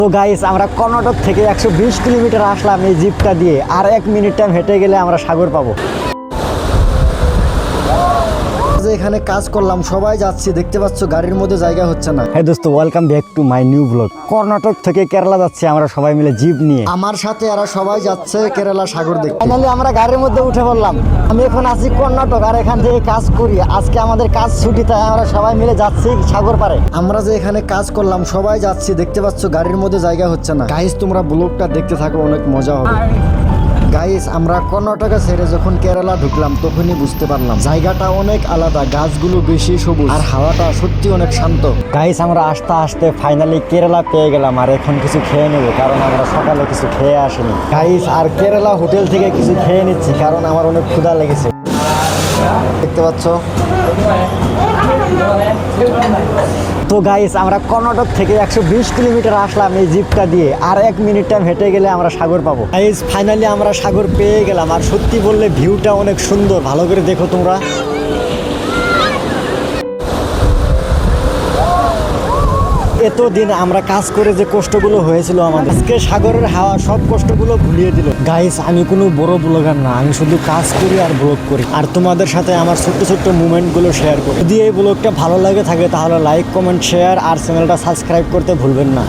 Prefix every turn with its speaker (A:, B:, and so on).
A: তো গাইস আমরা কর্ণাটক থেকে 120 কিলোমিটার আসলাম এই জিপটা দিয়ে, আর 1 মিনিট টাইম হেঁটে গেলে আমরা সাগর পাবো। এখানে কাজ করলাম, সবাই যাচ্ছি, দেখতে পাচ্ছ গাড়ির মধ্যে জায়গা হচ্ছে না। হ্যাঁ দোস্ত, welcome back to my new blog. Karnataka থেকে কেরালা যাচ্ছি আমরা সবাই মিলে জিপ নিয়ে। আমার সাথে এরা সবাই যাচ্ছে কেরালা সাগর দেখতে। ফাইনালি আমরা গাড়ির মধ্যে উঠে পড়লাম। আমি এখন আছি কর্ণাটক আর এখান থেকে কাজ করি। আজকে আমাদের কাজ ছুটি, তাই আমরা সবাই মিলে যাচ্ছি সাগর পারে। আমরা যে এখানে কাজ করলাম সবাই যাচ্ছি, দেখতে পাচ্ছ গাড়ির মধ্যে জায়গা হচ্ছে না। গাইস তোমরা ব্লগটা দেখতে থাকো, অনেক মজা হবে। গাইস আমরা কর্ণাটকা ছেড়ে যখন কেরালা ঢুকলাম তখনই বুঝতে পারলাম জায়গাটা অনেক আলাদা, গাছগুলো বেশি সবুজ আর হাওয়াটা সত্যি অনেক শান্ত। গাইস আমরা আস্তে আস্তে ফাইনালি কেরালা পেয়ে গেলাম, আর এখন কিছু খেয়ে নেব কারণ আমরা সকালে কিছু খেয়ে আসিনি। গাইস আর কেরালা হোটেল থেকে কিছু খেয়ে নিচ্ছি কারণ আমার অনেক ক্ষুধা লেগেছে। দেখতে পাচ্ছ। তো গাইস আমরা কর্ণাটক থেকে 120 কিলোমিটার আসলাম এই জিপটা দিয়ে, আর 1 মিনিট টাইম হেঁটে গেলে আমরা সাগর পাবো। গাইস ফাইনালি আমরা সাগর পেয়ে গেলাম, আর সত্যি বললে ভিউটা অনেক সুন্দর, ভালো করে দেখো তোমরা। এতদিন আমরা কাজ করে যে কষ্টগুলো হয়েছিল আমাদের, আজকে সাগরের হাওয়া সব কষ্টগুলো ভুলিয়ে দিল। গাইস আমি কোনো বড় ব্লগার না, আমি শুধু কাজ করি আর ব্লগ করি, আর তোমাদের সাথে আমার ছোট্ট ছোট্ট মুভমেন্টগুলো শেয়ার করি। যদি এই ব্লগটা ভালো লাগে থাকে তাহলে লাইক, কমেন্ট, শেয়ার আর চ্যানেলটা সাবস্ক্রাইব করতে ভুলবেন না।